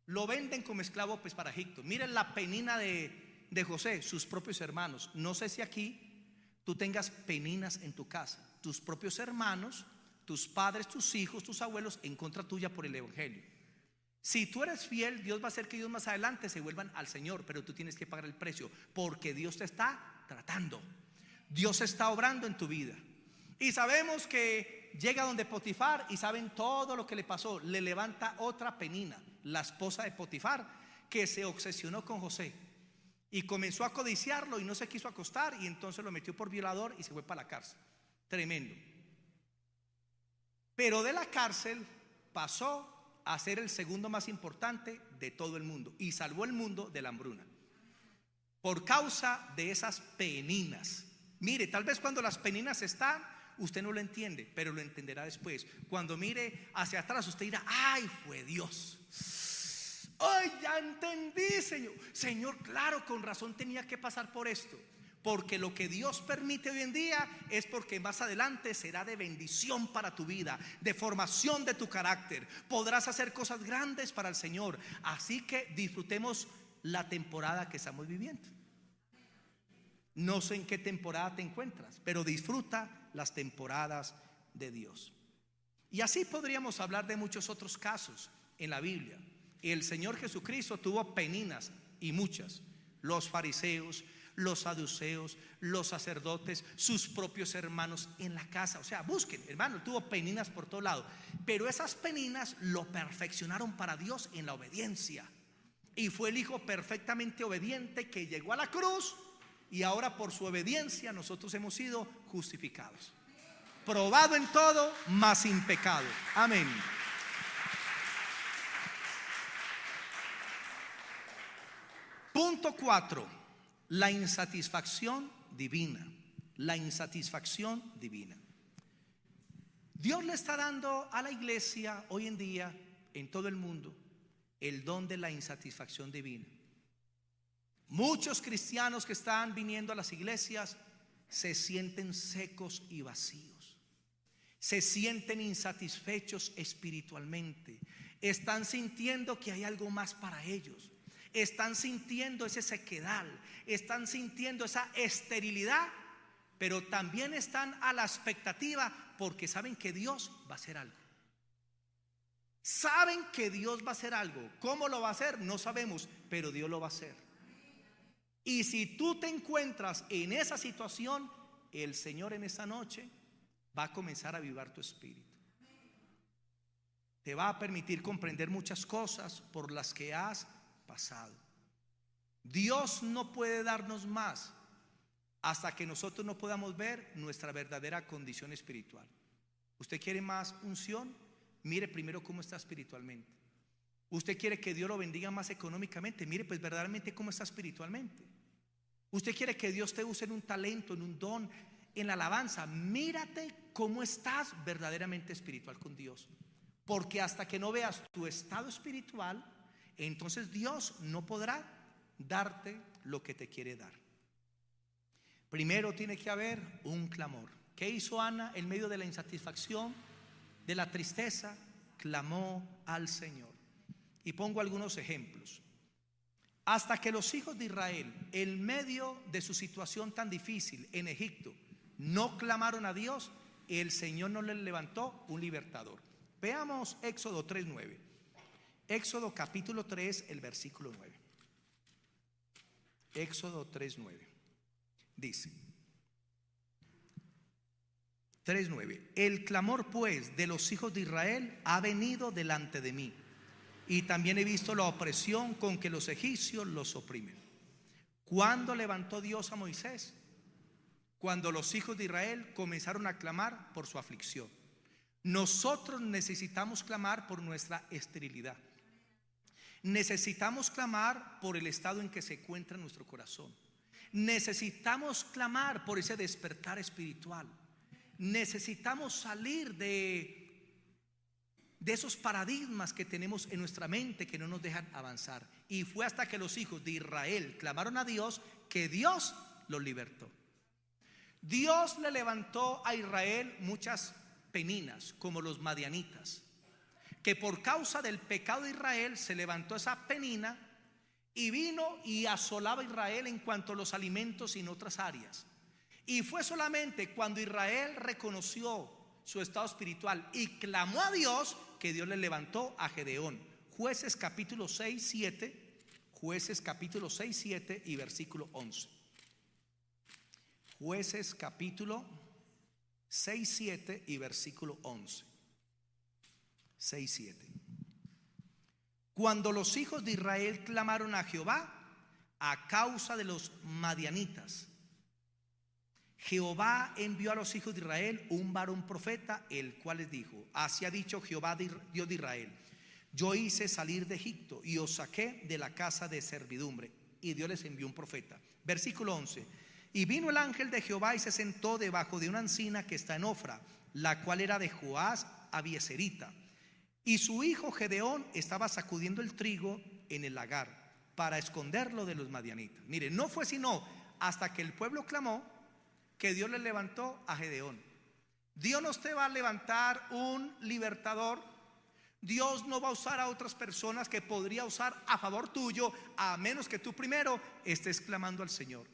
lo venden como esclavo pues para Egipto. Miren la penina de José, sus propios hermanos. No sé si aquí tú tengas peninas en tu casa, tus propios hermanos, tus padres, tus hijos, tus abuelos en contra tuya por el evangelio. Si tú eres fiel, Dios va a hacer que ellos más adelante se vuelvan al Señor, pero tú tienes que pagar el precio, porque Dios te está tratando, Dios está obrando en tu vida. Y sabemos que llega donde Potifar y saben todo lo que le pasó. Le levanta otra penina, la esposa de Potifar, que se obsesionó con José y comenzó a codiciarlo y no se quiso acostar, y entonces lo metió por violador y se fue para la cárcel. Tremendo. Pero de la cárcel pasó a ser el segundo más importante de todo el mundo y salvó el mundo de la hambruna por causa de esas peninas. Mire, tal vez cuando las peninas están, usted no lo entiende, pero lo entenderá después. Cuando mire hacia atrás, usted dirá: ay, fue Dios. Ay, ya entendí, Señor. Señor, claro, con razón tenía que pasar por esto. Porque lo que Dios permite hoy en día es porque más adelante será de bendición para tu vida, de formación de tu carácter. Podrás hacer cosas grandes para el Señor. Así que disfrutemos la temporada que estamos viviendo. No sé en qué temporada te encuentras, pero disfruta las temporadas de Dios. Y así podríamos hablar de muchos otros casos en la Biblia. El Señor Jesucristo tuvo peninas, y muchas. Los fariseos, los saduceos, los sacerdotes, sus propios hermanos en la casa. O sea, busquen, hermano, tuvo peninas por todo lado. Pero esas peninas lo perfeccionaron para Dios en la obediencia. Y fue el Hijo perfectamente obediente que llegó a la cruz, y ahora por su obediencia nosotros hemos sido justificados, probado en todo, mas sin pecado. Amén. Punto 4. La insatisfacción divina. La insatisfacción divina. Dios le está dando a la iglesia hoy en día, en todo el mundo, el don de la insatisfacción divina. Muchos cristianos que están viniendo a las iglesias se sienten secos y vacíos, se sienten insatisfechos espiritualmente, están sintiendo que hay algo más para ellos, están sintiendo ese sequedal, están sintiendo esa esterilidad, pero también están a la expectativa porque saben que Dios va a hacer algo. Saben que Dios va a hacer algo. ¿Cómo lo va a hacer? No sabemos, pero Dios lo va a hacer. Y si tú te encuentras en esa situación, el Señor en esta noche va a comenzar a avivar tu espíritu. Te va a permitir comprender muchas cosas por las que has pasado. Dios no puede darnos más hasta que nosotros no podamos ver nuestra verdadera condición espiritual. ¿Usted quiere más unción? Mire primero cómo está espiritualmente. ¿Usted quiere que Dios lo bendiga más económicamente? Mire pues verdaderamente cómo está espiritualmente. ¿Usted quiere que Dios te use en un talento, en un don, en la alabanza? Mírate cómo estás verdaderamente espiritual con Dios. Porque hasta que no veas tu estado espiritual, entonces Dios no podrá darte lo que te quiere dar. Primero tiene que haber un clamor. ¿Qué hizo Ana en medio de la insatisfacción, de la tristeza? Clamó al Señor. Y pongo algunos ejemplos. Hasta que los hijos de Israel, en medio de su situación tan difícil en Egipto, no clamaron a Dios, el Señor no les levantó un libertador. Veamos Éxodo 3:9. Éxodo capítulo 3, el versículo 9. Éxodo 3:9. Dice 3:9: el clamor pues de los hijos de Israel ha venido delante de mí, y también he visto la opresión con que los egipcios los oprimen. ¿Cuándo levantó Dios a Moisés? Cuando los hijos de Israel comenzaron a clamar por su aflicción. Nosotros necesitamos clamar por nuestra esterilidad. Necesitamos clamar por el estado en que se encuentra nuestro corazón. Necesitamos clamar por ese despertar espiritual. Necesitamos salir de esos paradigmas que tenemos en nuestra mente que no nos dejan avanzar. Y fue hasta que los hijos de Israel clamaron a Dios que Dios los libertó. Dios le levantó a Israel muchas peninas, como los madianitas, que por causa del pecado de Israel se levantó esa penina y vino y asolaba a Israel en cuanto a los alimentos y en otras áreas. Y fue solamente cuando Israel reconoció su estado espiritual y clamó a Dios que Dios le levantó a Gedeón. Jueces capítulo 6, 7. Jueces capítulo 6, 7 y versículo 11. Jueces capítulo 6, 7 y versículo 11. 6, 7. Cuando los hijos de Israel clamaron a Jehová a causa de los madianitas, Jehová envió a los hijos de Israel un varón profeta, el cual les dijo: así ha dicho Jehová Dios de Israel: yo hice salir de Egipto y os saqué de la casa de servidumbre. Y Dios les envió un profeta. Versículo 11: y vino el ángel de Jehová y se sentó debajo de una encina que está en Ofra, la cual era de Joás Abieserita. Y su hijo Gedeón estaba sacudiendo el trigo en el lagar para esconderlo de los madianitas. Mire, no fue sino hasta que el pueblo clamó que Dios le levantó a Gedeón. Dios no te va a levantar un libertador. Dios no va a usar a otras personas que podría usar a favor tuyo, a menos que tú primero estés clamando al Señor,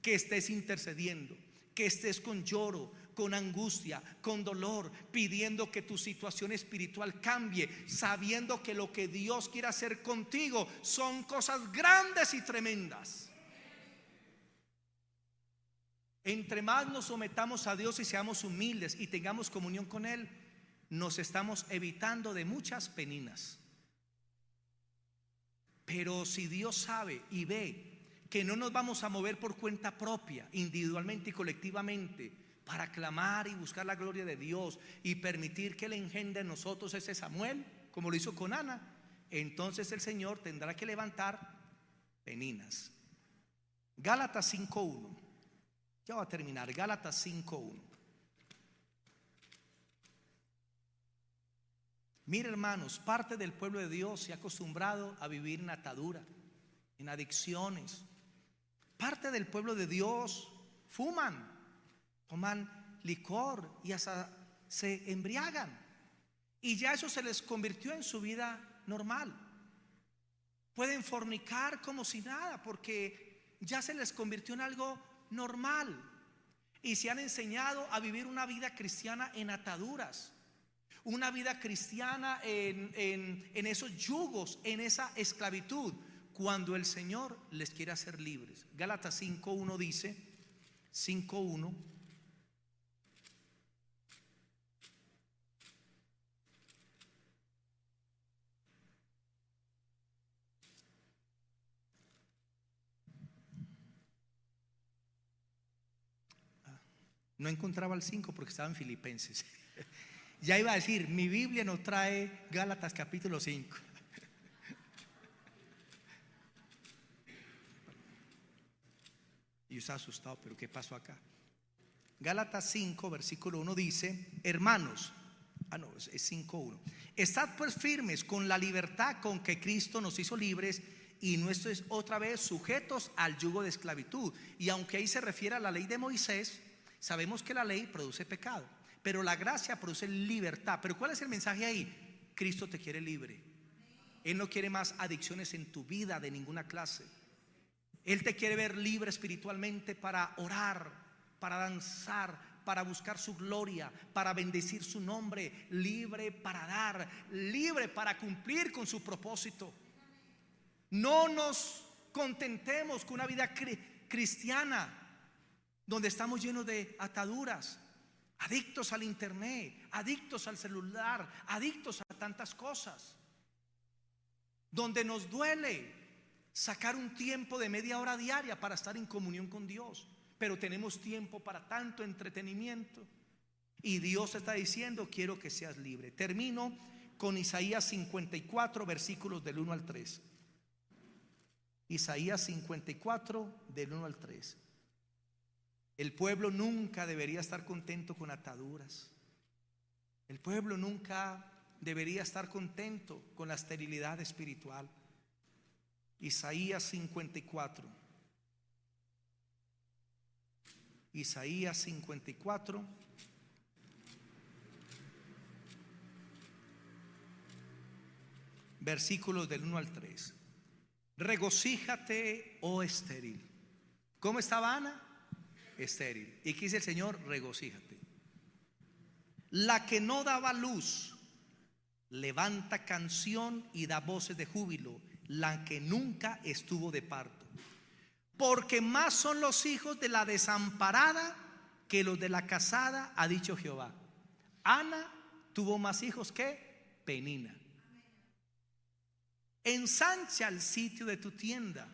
que estés intercediendo, que estés con lloro, con angustia, con dolor, pidiendo que tu situación espiritual cambie, sabiendo que lo que Dios quiere hacer contigo son cosas grandes y tremendas. Entre más nos sometamos a Dios y seamos humildes y tengamos comunión con Él, nos estamos evitando de muchas peninas. Pero si Dios sabe y ve que no nos vamos a mover por cuenta propia, individualmente y colectivamente, para clamar y buscar la gloria de Dios y permitir que Él engendre en nosotros ese Samuel, como lo hizo con Ana, entonces el Señor tendrá que levantar peninas. Gálatas 5:1. Ya voy a terminar. Gálatas 5:1. Mire, hermanos, parte del pueblo de Dios se ha acostumbrado a vivir en atadura, en adicciones. Parte del pueblo de Dios fuman, toman licor y hasta se embriagan. Y ya eso se les convirtió en su vida normal. Pueden fornicar como si nada, porque ya se les convirtió en algo normal. Y se han enseñado a vivir una vida cristiana en ataduras, una vida cristiana en esos yugos, en esa esclavitud, cuando el Señor les quiere hacer libres. Gálatas 5:1 dice, 5:1: no encontraba el 5 porque estaba en Filipenses. Ya iba a decir, mi Biblia nos trae Gálatas capítulo 5. Y yo estaba asustado, pero ¿qué pasó acá? Gálatas 5 versículo 1 dice: hermanos, No, es 5:1. Estad pues firmes con la libertad con que Cristo nos hizo libres, y no estéis otra vez sujetos al yugo de esclavitud. Y aunque ahí se refiere a la ley de Moisés, sabemos que la ley produce pecado, pero la gracia produce libertad. Pero ¿cuál es el mensaje ahí? Cristo te quiere libre. Él no quiere más adicciones en tu vida de ninguna clase. Él te quiere ver libre espiritualmente para orar, para danzar, para buscar su gloria, para bendecir su nombre, libre para dar, libre para cumplir con su propósito. No nos contentemos con una vida cristiana donde estamos llenos de ataduras, adictos al internet, adictos al celular, adictos a tantas cosas, donde nos duele sacar un tiempo de media hora diaria para estar en comunión con Dios, pero tenemos tiempo para tanto entretenimiento. Y Dios está diciendo: quiero que seas libre. Termino con Isaías 54, versículos del 1 al 3. Isaías 54, del 1 al 3. El pueblo nunca debería estar contento con ataduras. El pueblo nunca debería estar contento con la esterilidad espiritual. Isaías 54. Isaías 54, versículos del 1 al 3. Regocíjate, oh estéril. ¿Cómo estaba Ana? Estéril. Y aquí dice el Señor: regocíjate. La que no daba luz levanta canción y da voces de júbilo, la que nunca estuvo de parto. Porque más son los hijos de la desamparada que los de la casada, ha dicho Jehová. Ana tuvo más hijos que Penina. Ensancha el sitio de tu tienda,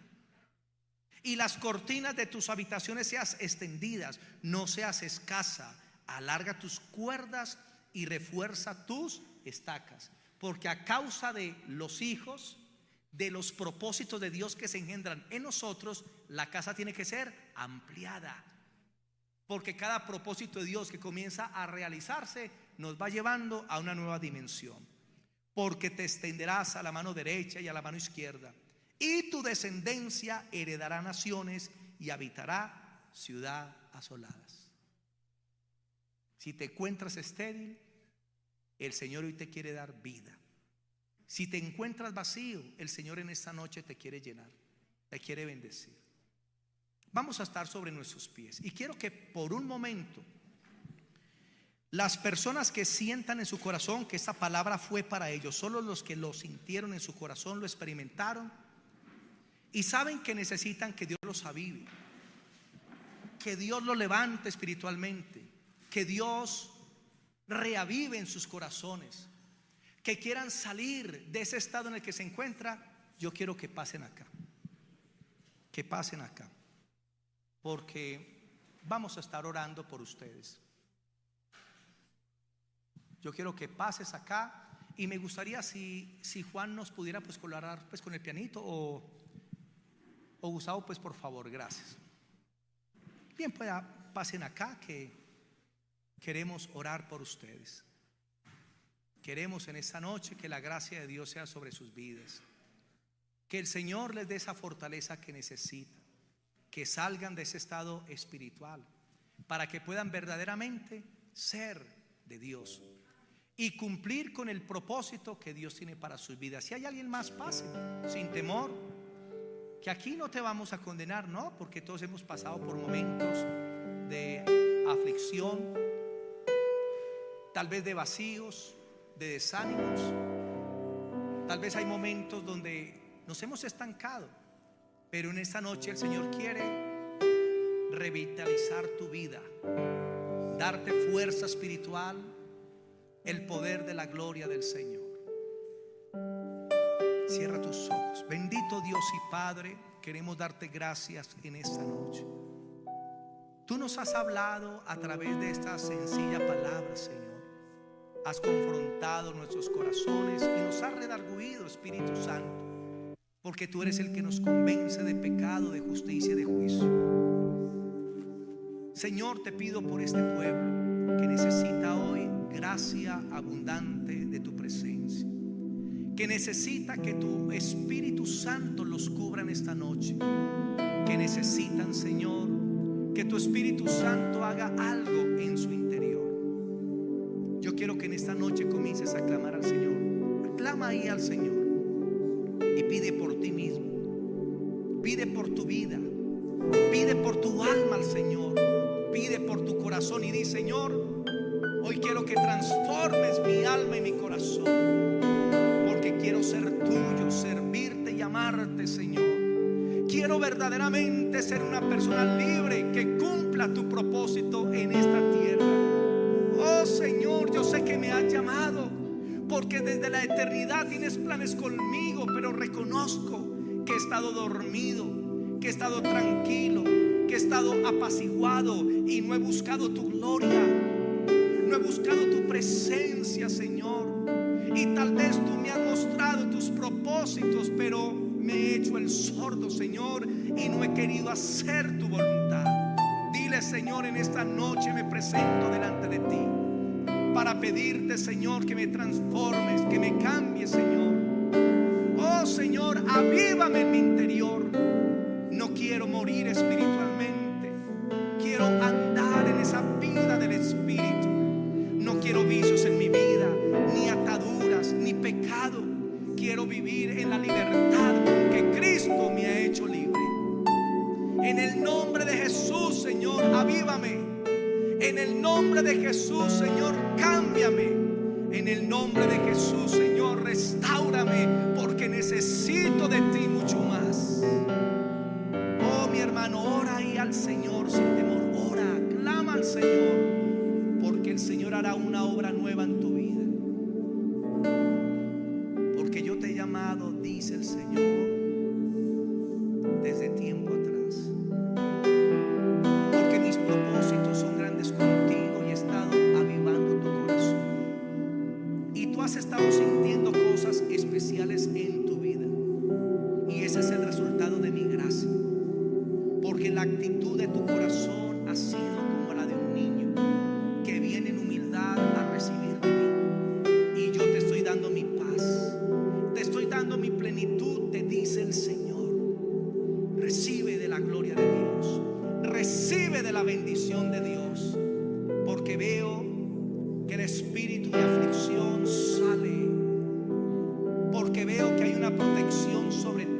y las cortinas de tus habitaciones sean extendidas. No seas escasa, alarga tus cuerdas y refuerza tus estacas. Porque a causa de los hijos, de los propósitos de Dios que se engendran en nosotros, la casa tiene que ser ampliada. Porque cada propósito de Dios que comienza a realizarse nos va llevando a una nueva dimensión. Porque te extenderás a la mano derecha y a la mano izquierda, y tu descendencia heredará naciones y habitará ciudad asoladas. Si te encuentras estéril, el Señor hoy te quiere dar vida. Si te encuentras vacío, el Señor en esta noche te quiere llenar, te quiere bendecir. Vamos a estar sobre nuestros pies, y quiero que por un momento las personas que sientan en su corazón que esta palabra fue para ellos, solo los que lo sintieron en su corazón, lo experimentaron y saben que necesitan que Dios los avive, que Dios los levante espiritualmente, que Dios reavive en sus corazones, que quieran salir de ese estado en el que se encuentra. Yo quiero que pasen acá, que pasen acá, porque vamos a estar orando por ustedes. Yo quiero que pases acá, y me gustaría si Juan nos pudiera pues colaborar pues con el pianito, o Gustavo, pues por favor, gracias. Bien, pues pasen acá, que queremos orar por ustedes. Queremos en esta noche que la gracia de Dios sea sobre sus vidas, que el Señor les dé esa fortaleza que necesitan, que salgan de ese estado espiritual para que puedan verdaderamente ser de Dios y cumplir con el propósito que Dios tiene para sus vidas. Si hay alguien más, pase sin temor, que aquí no te vamos a condenar, no, porque todos hemos pasado por momentos de aflicción, tal vez de vacíos, de desánimos. Tal vez hay momentos donde nos hemos estancado, pero en esta noche el Señor quiere revitalizar tu vida, darte fuerza espiritual, el poder de la gloria del Señor. Cierra tus ojos. Bendito Dios y Padre, queremos darte gracias en esta noche. Tú nos has hablado a través de esta sencilla palabra, Señor. Has confrontado nuestros corazones y nos has redarguido, Espíritu Santo, porque tú eres el que nos convence de pecado, de justicia y de juicio. Señor, te pido por este pueblo que necesita hoy gracia abundante de tu presencia, que necesita que tu Espíritu Santo los cubra en esta noche, que necesitan, Señor, que tu Espíritu Santo haga algo en su interior. Yo quiero que en esta noche comiences a clamar al Señor. Aclama ahí al Señor y pide por ti mismo, pide por tu vida, pide por tu alma al Señor, pide por tu corazón y di: Señor, hoy quiero que transformes mi alma y mi corazón, porque quiero ser tuyo, servirte y amarte, Señor. Quiero verdaderamente ser una persona libre que cumpla tu propósito en esta tierra. Oh Señor, yo sé que me has llamado, porque desde la eternidad tienes planes conmigo, pero reconozco que he estado dormido, que he estado tranquilo, que he estado apaciguado y no he buscado tu gloria, no he buscado tu presencia, Señor. Y tal vez tú me has mostrado tus propósitos, pero me he hecho el sordo, Señor, y no he querido hacer tu voluntad. Dile: Señor, en esta noche me presento delante de ti para pedirte, Señor, que me transformes, que me cambies, Señor. Oh Señor, avívame en mi interior. No quiero morir espiritualmente, quiero andar en esa vida del Espíritu. No quiero vicios en mi vida, ni ataduras, ni pecado. Quiero vivir en la libertad que Cristo me ha hecho libre. En el nombre de Jesús, Señor, avívame. En el nombre de Jesús, Señor, cámbiame. En el nombre de Jesús, Señor, restáurame, porque necesito de ti mucho más. Oh, mi hermano, ora ahí al Señor sin temor. Ora, clama al Señor, porque el Señor hará una obra nueva en tu vida. Porque yo te he llamado, dice el Señor, desde tiempo atrás. Porque mis propósitos son grandes contigo y he estado avivando tu corazón. Y tú has estado sintiendo cosas especiales en tu vida. Y ese es el resultado de mi gracia. Porque la actitud de tu corazón ha sido como la de un niño que viene en humildad a recibir de mí. Y yo te estoy dando mi paz, te estoy dando mi plenitud, te dice el Señor. Recibe de la gloria de Dios, recibe de la bendición de Dios, porque veo que el espíritu de aflicción sale, porque veo que hay una protección sobre ti.